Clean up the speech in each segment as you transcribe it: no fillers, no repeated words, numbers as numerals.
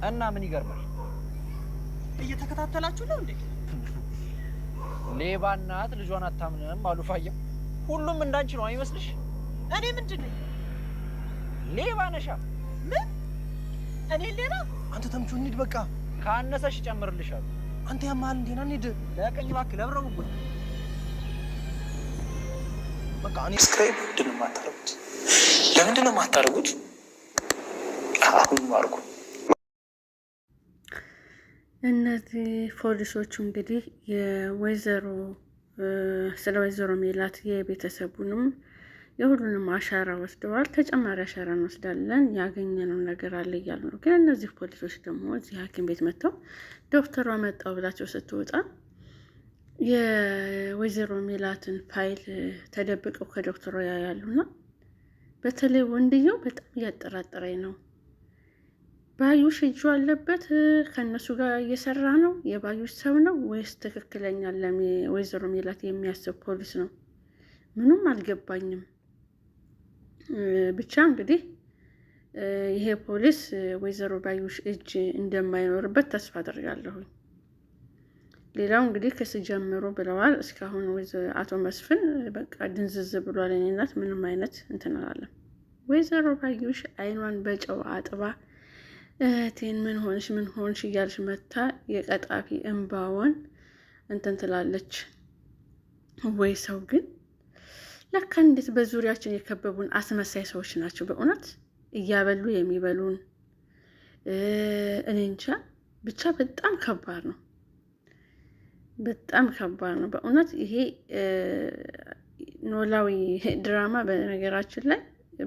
እና ምን ይገርማል? እየተከታተላችሁ ነው እንዴ? ሌባ እናት ልጇን አታምንም አሉ ፋየው። ሁሉም እንዳንቺ ነው አይመስልሽ? እኔ ምንድን ነኝ? ሌባ ነሻ። ምን? እኔ ሌባ? አንተ ተምቹ እንሂድ በቃ። ካነሰሽ እጨምርልሻለሁ። አንተ ያማል እንዴና እንሂድ። ለቀኝ እባክህ ለብረው ጉድ በቃ እኔ ስክራይብ ምንድን ነው የማታደርጉት? ለምንድን ነው የማታደርጉት? አሁን ማርኩ። እነዚህ ፖሊሶቹ እንግዲህ ስለ ወይዘሮ ሜላት የቤተሰቡንም የሁሉንም አሻራ ወስደዋል። ተጨማሪ አሻራ እንወስዳለን ያገኘነው ነገር አለ እያሉ ነው። ግን እነዚህ ፖሊሶች ደግሞ እዚህ ሐኪም ቤት መጥተው ዶክተሯ መጣው ብላቸው ስትወጣ የወይዘሮ ሜላትን ፋይል ተደብቀው ከዶክተሯ ያያሉና በተለይ ወንድየው በጣም እያጠራጠረኝ ነው። ባዩሽ እጁ አለበት? ከእነሱ ጋር እየሰራ ነው? የባዩሽ ሰው ነው ወይስ ትክክለኛ ወይዘሮ ሜላት የሚያስብ ፖሊስ ነው? ምንም አልገባኝም። ብቻ እንግዲህ ይሄ ፖሊስ ወይዘሮ ባዩሽ እጅ እንደማይኖርበት ተስፋ አደርጋለሁኝ። ሌላው እንግዲህ ክስ ጀምሮ ብለዋል። እስካሁን አቶ መስፍን በቃ ድንዝዝ ብሏል። እኔ እናት ምንም አይነት እንትን አላለም። ወይዘሮ ባዩሽ አይኗን በጨው አጥባ እህቴን ምን ሆንሽ እያልሽ መታ የቀጣፊ እንባዋን እንትን ትላለች። ወይ ሰው ግን ለካ እንዴት በዙሪያችን የከበቡን አስመሳይ ሰዎች ናቸው። በእውነት እያበሉ የሚበሉን እኔ እንጃ ብቻ በጣም ከባድ ነው። በጣም ከባድ ነው በእውነት ይሄ ኖላዊ ድራማ። በነገራችን ላይ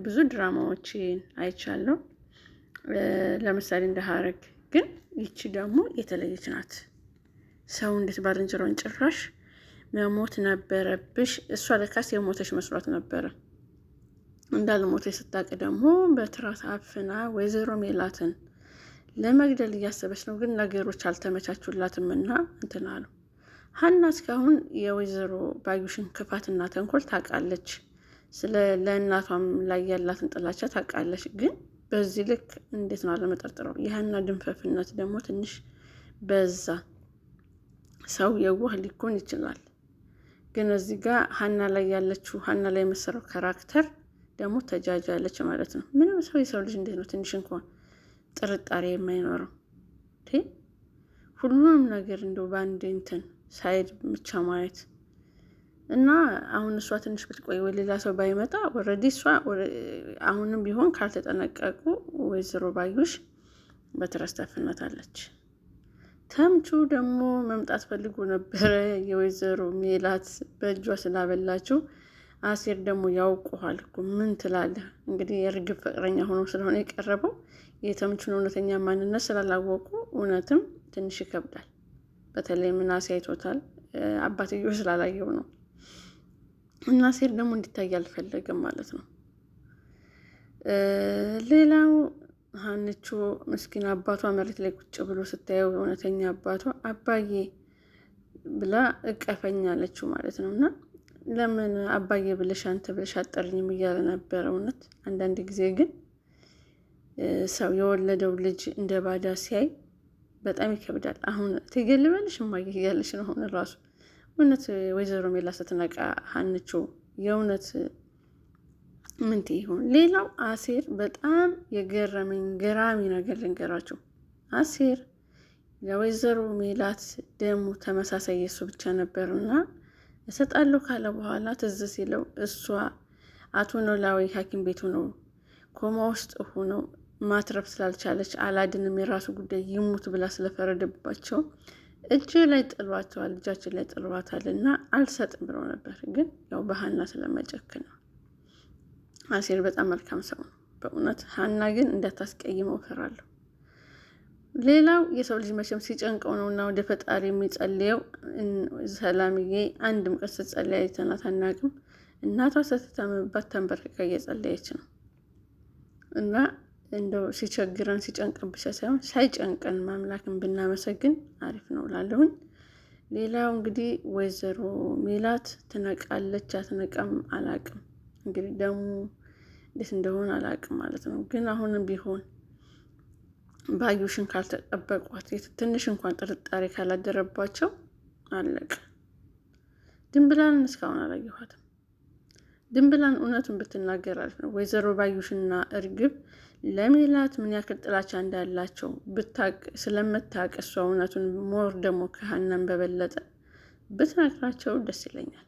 ብዙ ድራማዎችን አይቻለሁ። ለምሳሌ እንደ ሐረግ፣ ግን ይቺ ደግሞ የተለየች ናት። ሰው እንዴት ባልንጀራውን ጭራሽ መሞት ነበረብሽ። እሷ ለካስ የሞተች መስሏት ነበረ። እንዳልሞተች ስታቅ ደግሞ በትራስ አፍና ወይዘሮ ሜላትን ለመግደል እያሰበች ነው። ግን ነገሮች አልተመቻቹላትም እና እንትን አሉ። ሀና እስካሁን የወይዘሮ ባዩሽን ክፋትና ተንኮል ታውቃለች። ለእናቷም ላይ ያላትን ጥላቻ ታውቃለች። ግን በዚህ ልክ እንዴት ነው አለመጠርጥረው? የሀና ድንፈፍነት ደግሞ ትንሽ በዛ። ሰው የዋህ ሊኮን ይችላል። ግን እዚህ ጋር ሀና ላይ የመሰረው ካራክተር ደግሞ ተጃጃለች ማለት ነው። ምንም ሰው የሰው ልጅ እንዴት ነው ትንሽ እንኳን ጥርጣሬ የማይኖረው? ሁሉንም ነገር እንደው በአንድ እንትን ሳይድ ብቻ ማየት እና አሁን እሷ ትንሽ ብትቆይ ወይ ሌላ ሰው ባይመጣ ኦልሬዲ እሷ አሁንም ቢሆን ካልተጠነቀቁ ወይዘሮ ባዩሽ በትረስ ታፍናታለች። ተምቹ ደግሞ መምጣት ፈልጎ ነበረ። የወይዘሮ ሜላት በእጇ ስላበላችው አሴር ደግሞ ያውቀዋል እኮ ምን ትላለህ እንግዲህ የርግብ ፍቅረኛ ሆኖ ስለሆነ የቀረበው የተምቹን እውነተኛ ማንነት ስላላወቁ እውነትም ትንሽ ይከብዳል። በተለይ ምናሴ አይቶታል፣ አባትየው ስላላየው ነው። እና አሴር ደግሞ እንዲታይ አልፈለግም ማለት ነው። ሌላው ሀንቾ ምስኪን አባቷ መሬት ላይ ቁጭ ብሎ ስታየው እውነተኛ አባቷ አባዬ ብላ እቀፈኝ አለችው ማለት ነው። እና ለምን አባዬ ብለሽ አንተ ብለሽ አጠርኝም እያለ ነበረ። እውነት አንዳንድ ጊዜ ግን ሰው የወለደው ልጅ እንደ ባዳ ሲያይ በጣም ይከብዳል። አሁን ትገልበልሽ እማዬ እያለች ነው አሁን ራሱ። እውነት ወይዘሮ ሜላ ስትነቃ ሀንቾ የእውነት ምን ይሆን? ሌላው አሴር በጣም የገረመኝ ገራሚ ነገር ልንገራቸው። አሴር ለወይዘሮ ሜላት ደግሞ ተመሳሳይ የሱ ብቻ ነበርና እሰጣለሁ ካለ በኋላ ትዝ ሲለው እሷ አቶ ኖላዊ ሐኪም ቤቱ ነው ኮማ ውስጥ ሆነው ማትረፍ ስላልቻለች አላድንም የራሱ ጉዳይ ይሙት ብላ ስለፈረደባቸው እጃችን ላይ ጥሏታል እና አልሰጥም ብለው ነበር። ግን ያው በሀና ስለመጨክን ነው። አሴር በጣም መልካም ሰው ነው በእውነት። ሀና ግን እንዳታስቀይመው እፈራለሁ። ሌላው የሰው ልጅ መቼም ሲጨንቀው ነው እና ወደ ፈጣሪ የሚጸልየው። ሰላምዬ አንድም ቀን ስትጸልይ አይተናት አናውቅም። እናቷ ስትታመምባት ተንበርክካ እየጸለየች ነው። እና እንደው ሲቸግረን ሲጨንቀን ብቻ ሳይሆን ሳይጨንቀን ማምላክን ብናመሰግን አሪፍ ነው ላለሁኝ። ሌላው እንግዲህ ወይዘሮ ሜላት ትነቃለች አትነቃም አላቅም። እንግዲህ ደግሞ እንዴት እንደሆነ አላቅም ማለት ነው። ግን አሁንም ቢሆን ባዩሽን ካልተጠበቋት ትንሽ እንኳን ጥርጣሬ ካላደረባቸው አለቀ። ድንብላልን እስካሁን አላየኋትም። ድንብላን እውነቱን ብትናገር አሪፍ ነው። ወይዘሮ ባዩሽና እርግብ ለሜላት ምን ያክል ጥላቻ እንዳላቸው ስለምታውቅ እሷ እውነቱን ሞር ደግሞ ከሀናን በበለጠ ብትነግራቸው ደስ ይለኛል።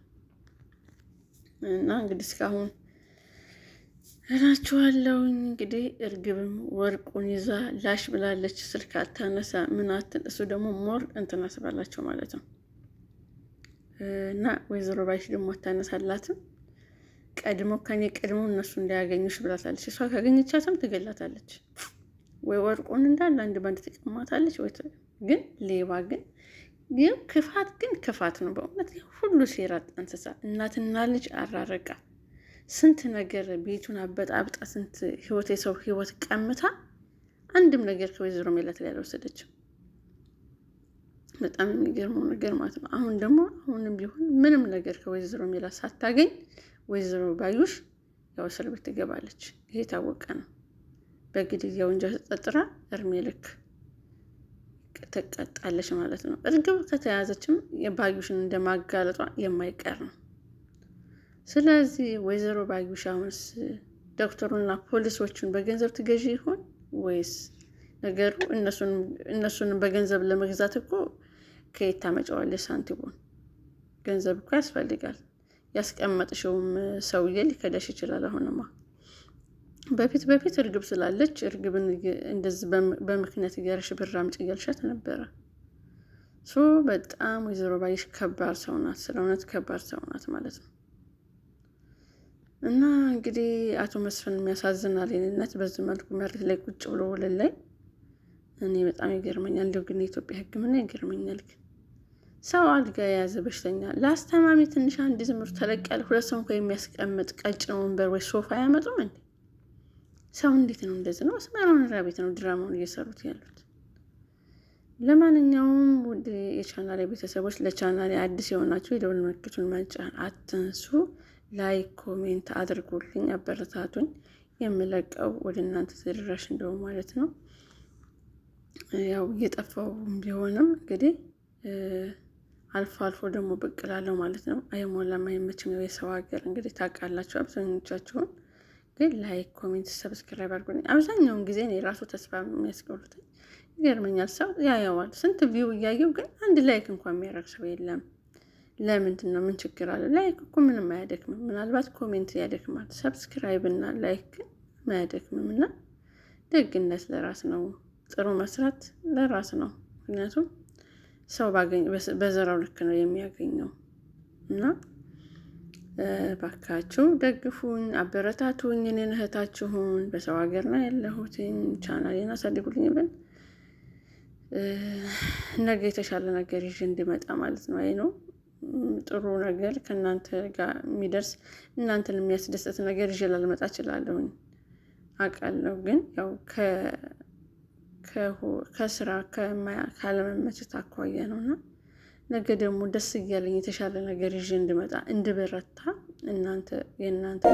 እና እንግዲህ እስካሁን እላችኋለሁኝ። እንግዲህ እርግብም ወርቁን ይዛ ላሽ ብላለች። ስልክ አታነሳ ምናትን እሱ ደግሞ ሞር እንትን አስባላቸው ማለት ነው። እና ወይዘሮ ባዩሽ ደግሞ አታነሳላትም። ከኔ ቀድሞ እነሱ እንዳያገኙሽ ብላታለች። እሷ ካገኘቻትም ትገላታለች። ወይ ወርቁን እንዳለ አንድ ባንድ ትቀማታለች። ወይ ግን ሌባ ግን ክፋት ነው በእውነት ሁሉ ሴራ ጠንስሳ እናትና ልጅ አራረቃ ስንት ነገር ቤቱን አበጣብጣ ስንት የሰው ህይወት ቀምታ አንድም ነገር ከወይዘሮ ሜላት ላይ አልወሰደችም። በጣም የሚገርመው ነገር ማለት ነው። አሁንም ቢሆን ምንም ነገር ከወይዘሮ ሜላት ሳታገኝ ወይዘሮ ባዩሽ ያው እስር ቤት ትገባለች። ይሄ የታወቀ ነው። በግድያ ወንጀል ተጠርጥራ እድሜ ልክ ትቀጣለች ማለት ነው። እርግብ ከተያዘችም የባዩሽን እንደማጋለጧ የማይቀር ነው። ስለዚህ ወይዘሮ ባዩሽ አሁንስ ዶክተሩና ፖሊሶቹን በገንዘብ ትገዢ ይሆን ወይስ ነገሩ እነሱን በገንዘብ ለመግዛት እኮ ከየት ታመጫዋለሽ ሳንቲሙን? ገንዘብ እኮ ያስፈልጋል። ያስቀመጥሽውም ሰውዬ ሊከዳሽ ይችላል። አሁንማ በፊት እርግብ ስላለች እርግብን እንደዚህ በምክንያት እያረሽ ብር አምጪ እያልሻት ነበረ። በጣም ወይዘሮ ባዩሽ ከባድ ሰው ናት። ስለ እውነት ከባድ ሰው ናት ማለት ነው። እና እንግዲህ አቶ መስፍን የሚያሳዝናል። የኔነት በዚህ መልኩ መሬት ላይ ቁጭ ብሎ ወለል ላይ እኔ በጣም ይገርመኛል። እንዲሁ ግን የኢትዮጵያ ሕክምና ይገርመኛል። ግን ሰው አልጋ የያዘ በሽተኛ ለአስተማሚ ትንሽ አንድ ዝምር ተለቅ ያለ ሁለት ሰው እንኳ የሚያስቀምጥ ቀጭን ወንበር ወይ ሶፋ አያመጡም እንዴ? ሰው እንዴት ነው እንደዚህ ነው? ስማራውን ቤት ነው ድራማውን እየሰሩት ያሉት። ለማንኛውም ውድ የቻናሌ ቤተሰቦች ለቻናሌ አዲስ የሆናችሁ የደወል ምልክቱን መጫን አትንሱ። ላይክ ኮሜንት አድርጉልኝ፣ አበረታቱኝ። የምለቀው ወደ እናንተ ተደራሽ እንደው ማለት ነው። ያው እየጠፋው ቢሆንም እንግዲህ አልፎ አልፎ ደግሞ ብቅ እላለሁ ማለት ነው። አይሞላም አይመችም። የሰው ሀገር እንግዲህ ታውቃላችሁ አብዛኞቻችሁን። ግን ላይክ ኮሜንት ሰብስክራይብ አድርጉልኝ። አብዛኛውን ጊዜ እኔ ራሱ ተስፋ የሚያስቀሩትኝ ይገርመኛል። ሰው ያየዋል ስንት ቪው እያየው ግን አንድ ላይክ እንኳን የሚያደርግ ሰው የለም። ለምንድን ነው? ምን ችግር አለ? ላይክ እኮ ምንም አያደክምም። ምናልባት ኮሜንት ያደክማል፣ ሰብስክራይብ እና ላይክ ግን አያደክምም። እና ደግነት ለራስ ነው፣ ጥሩ መስራት ለራስ ነው። ምክንያቱም ሰው በዘራው ልክ ነው የሚያገኘው። እና ባካችሁ ደግፉኝ፣ አበረታቱኝ። እኔን እህታችሁን በሰው ሀገር ነው ያለሁትኝ። ቻናሌን አሳድጉልኝ ብል ነገ የተሻለ ነገር ይዤ እንድመጣ ማለት ነው። አይ ነው ጥሩ ነገር ከእናንተ ጋር የሚደርስ እናንተን የሚያስደስት ነገር ይዤ ላልመጣ እችላለሁኝ አውቃለሁ። ግን ያው ከስራ ካለመመቸት አኳያ ነው። እና ነገ ደግሞ ደስ እያለኝ የተሻለ ነገር ይዤ እንድመጣ እንድበረታ የእናንተ